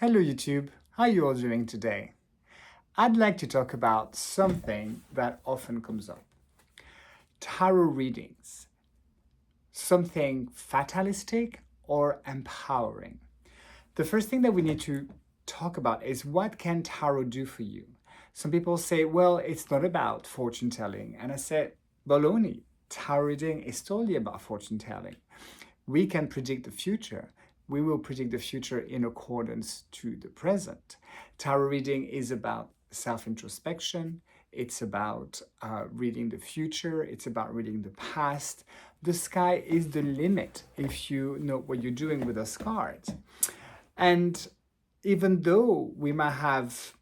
Hello YouTube, how are you all doing today? I'd like to talk about something that often comes up. Tarot readings. Something fatalistic or empowering. The first thing that we need to talk about is what can tarot do for you? Some people say, well, it's not about fortune telling. And I said, baloney. Tarot reading is totally about fortune telling. We can predict the future. We will predict the future in accordance to the present. Tarot reading is about self-introspection. It's about reading the future. It's about reading the past. The sky is the limit if you know what you're doing with those cards. And even though we might have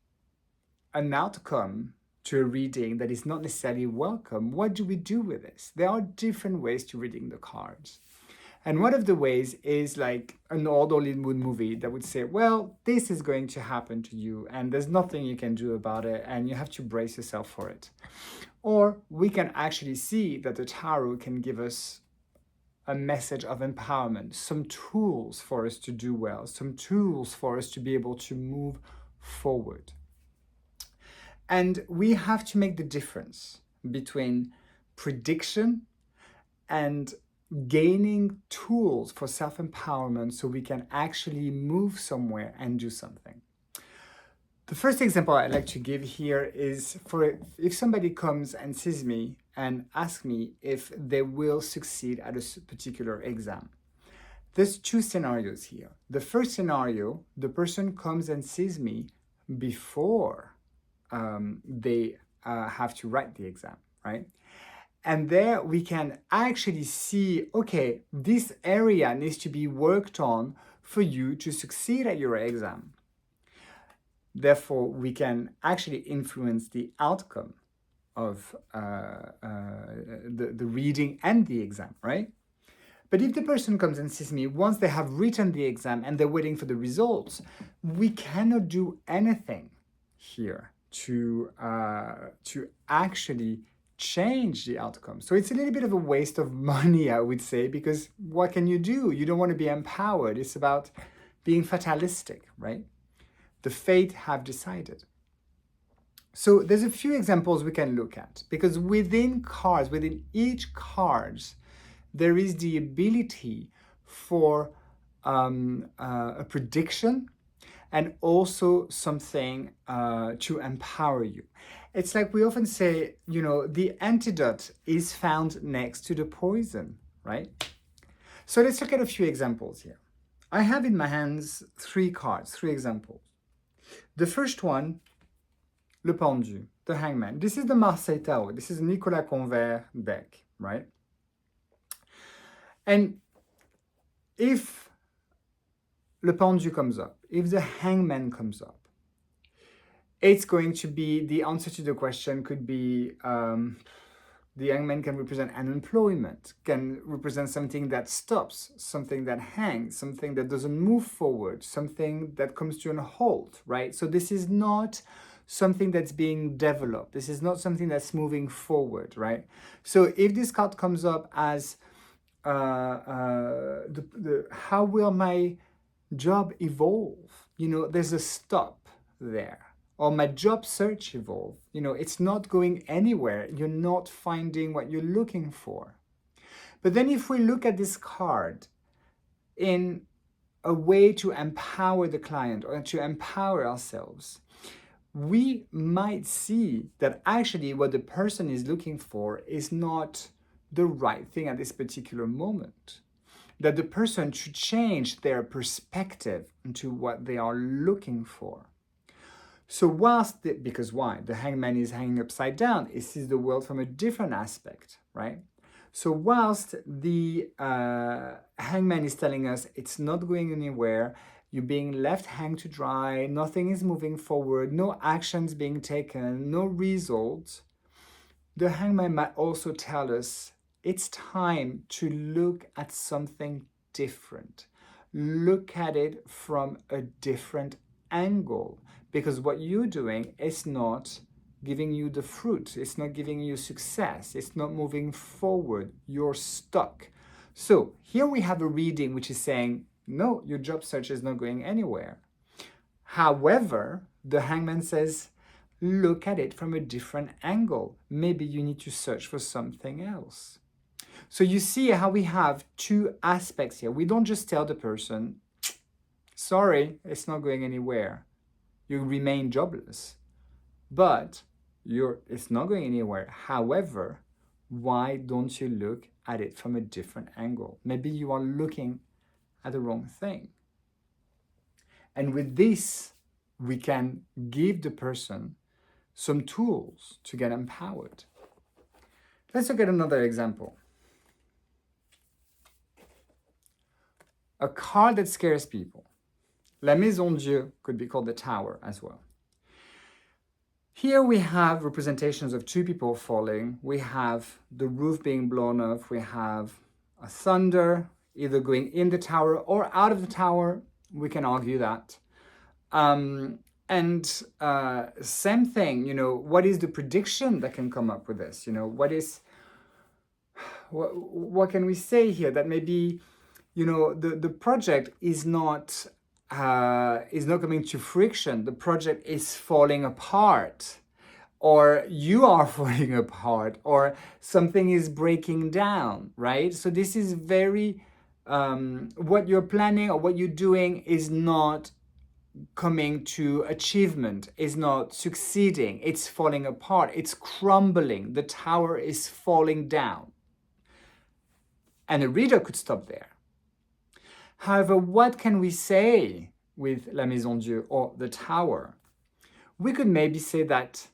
an outcome to a reading that is not necessarily welcome, what do we do with this? There are different ways to reading the cards. And one of the ways is like an old Hollywood movie that would say, well, this is going to happen to you and there's nothing you can do about it and you have to brace yourself for it. Or we can actually see that the tarot can give us a message of empowerment, some tools for us to do well, some tools for us to be able to move forward. And we have to make the difference between prediction and gaining tools for self-empowerment so we can actually move somewhere and do something. The first example I'd like to give here is for if somebody comes and sees me and asks me if they will succeed at a particular exam. There's two scenarios here. The first scenario, the person comes and sees me before they have to write the exam, right? And there we can actually see, okay, this area needs to be worked on for you to succeed at your exam. Therefore, we can actually influence the outcome of the reading and the exam, right? But if the person comes and sees me once they have written the exam and they're waiting for the results, we cannot do anything here to actually change the outcome. So it's a little bit of a waste of money, I would say, because what can you do? You don't want to be empowered. It's about being fatalistic, right? The fate have decided. So there's a few examples we can look at, because within cards, within each cards, there is the ability for a prediction and also something to empower you. It's like we often say, you know, the antidote is found next to the poison, right? So let's look at a few examples here. I have in my hands three cards, three examples. The first one, Le Pendu, the Hangman. This is the Marseille Tarot. This is Nicolas Convert deck, right? And if Le Pendu comes up, if the Hangman comes up, it's going to be, the answer to the question could be, the hangman can represent unemployment, can represent something that stops, something that hangs, something that doesn't move forward, something that comes to a halt, right? So this is not something that's being developed. This is not something that's moving forward, right? So if this card comes up as, how will my job evolve? You know, there's a stop there. Or my job search evolve. You know, it's not going anywhere. You're not finding what you're looking for. But then if we look at this card in a way to empower the client or to empower ourselves, we might see that actually what the person is looking for is not the right thing at this particular moment. That the person should change their perspective into what they are looking for. So whilst, because why? The hangman is hanging upside down. It sees the world from a different aspect, right? So whilst the hangman is telling us it's not going anywhere, you're being left hang to dry, nothing is moving forward, no actions being taken, no results, the hangman might also tell us it's time to look at something different. Look at it from a different angle. Because what you're doing is not giving you the fruit. It's not giving you success. It's not moving forward. You're stuck. So here we have a reading which is saying, no, your job search is not going anywhere. However, the hangman says, look at it from a different angle. Maybe you need to search for something else. So you see how we have two aspects here. We don't just tell the person, sorry, it's not going anywhere. You remain jobless. But it's not going anywhere. However, why don't you look at it from a different angle? Maybe you are looking at the wrong thing. And with this, we can give the person some tools to get empowered. Let's look at another example. A card that scares people. La Maison Dieu could be called the tower as well. Here we have representations of two people falling. We have the roof being blown off. We have a thunder either going in the tower or out of the tower. We can argue that. Same thing, what is the prediction that can come up with this? What can we say here? That maybe, the project is not coming to fruition. The project is falling apart, or you are falling apart, or something is breaking down, right? So this is very, what you're planning or what you're doing is not coming to achievement, is not succeeding. It's falling apart. It's crumbling. The tower is falling down. And a reader could stop there. However, what can we say with La Maison Dieu or the tower? We could maybe say that,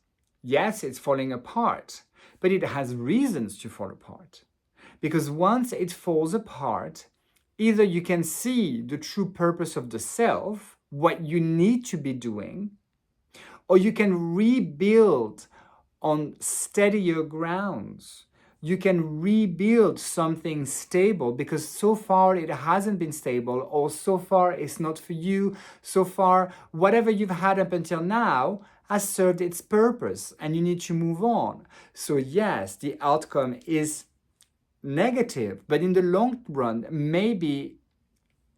yes, it's falling apart, but it has reasons to fall apart. Because once it falls apart, either you can see the true purpose of the self, what you need to be doing, or you can rebuild on steadier grounds. You can rebuild something stable because so far it hasn't been stable, or so far it's not for you. So far, whatever you've had up until now has served its purpose and you need to move on. So yes, the outcome is negative, but in the long run, maybe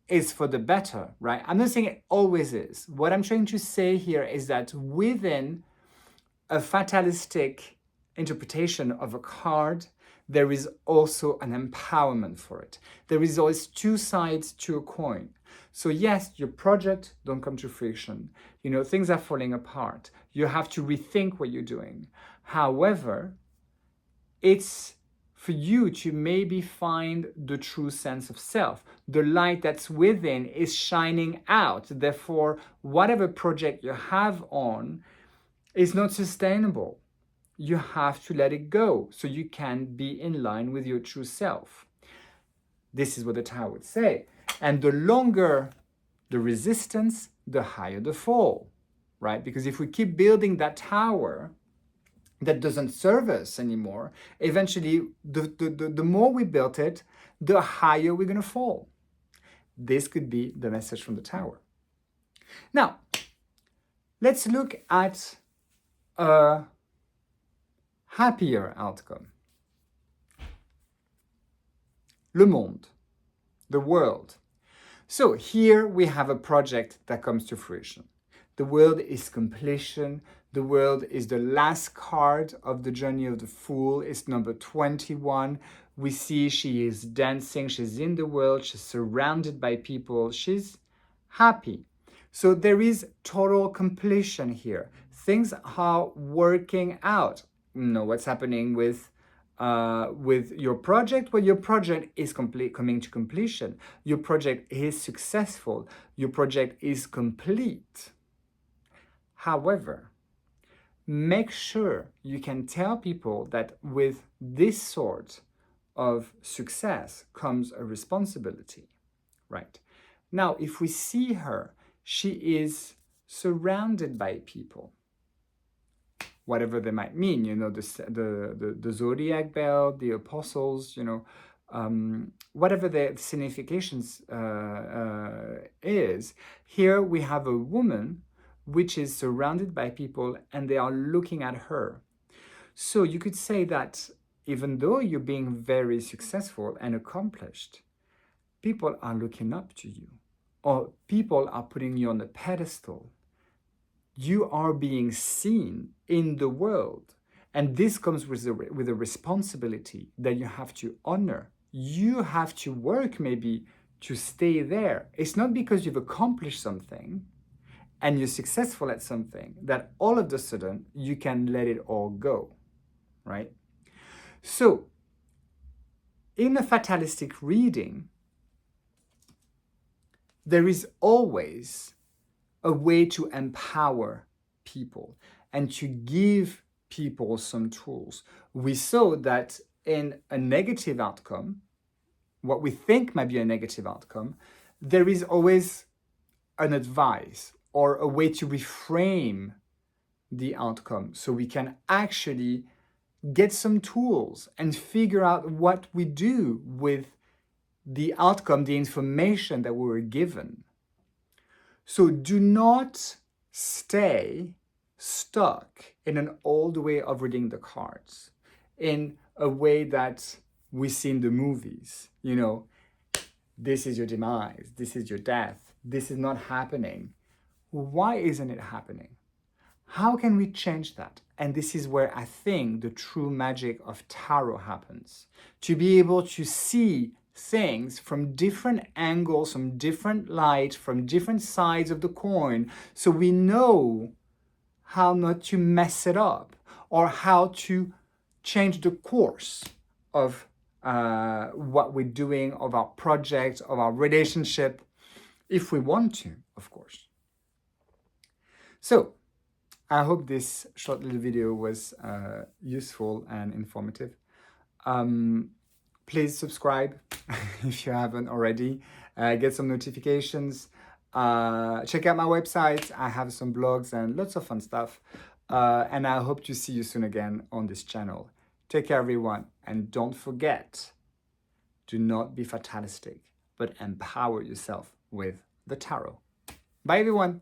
is for the better, right? I'm not saying it always is. What I'm trying to say here is that within a fatalistic interpretation of a card, there is also an empowerment for it. There is always two sides to a coin. So yes, your project don't come to fruition. Things are falling apart. You have to rethink what you're doing. However, it's for you to maybe find the true sense of self. The light that's within is shining out. Therefore, whatever project you have on is not sustainable. You have to let it go so you can be in line with your true self. This is what the Tao would say. And the longer the resistance, the higher the fall, right? Because if we keep building that tower that doesn't serve us anymore, eventually the more we built it, the higher we're going to fall. This could be the message from the tower. Now, let's look at a happier outcome. Le monde, the world. So here we have a project that comes to fruition. The world is completion. The world is the last card of the journey of the Fool. It's number 21. We see she is dancing. She's in the world. She's surrounded by people. She's happy. So there is total completion here. Things are working out. What's happening with your project? Well, your project is coming to completion. Your project is successful. Your project is complete. However, make sure you can tell people that with this sort of success comes a responsibility, right? Now, if we see her, she is surrounded by people, whatever they might mean, the zodiac belt, the apostles, whatever the significations is. Here we have a woman which is surrounded by people and they are looking at her. So you could say that even though you're being very successful and accomplished, people are looking up to you, or people are putting you on a pedestal. You are being seen in the world. And this comes with a responsibility that you have to honor. You have to work maybe to stay there. It's not because you've accomplished something and you're successful at something that all of a sudden you can let it all go, right? So, in a fatalistic reading, there is always a way to empower people and to give people some tools. We saw that in a negative outcome, what we think might be a negative outcome, there is always an advice or a way to reframe the outcome so we can actually get some tools and figure out what we do with the outcome, the information that we were given. So do not stay stuck in an old way of reading the cards, in a way that we see in the movies. You know, this is your demise, this is your death, this is not happening. Why isn't it happening? How can we change that? And this is where I think the true magic of tarot happens. To be able to see things from different angles, from different light, from different sides of the coin, so we know how not to mess it up or how to change the course of what we're doing, of our project, of our relationship, if we want to, of course. So, I hope this short little video was useful and informative. Please subscribe if you haven't already. Get some notifications. Check out my website. I have some blogs and lots of fun stuff. And I hope to see you soon again on this channel. Take care, everyone. And don't forget, do not be fatalistic, but empower yourself with the tarot. Bye, everyone.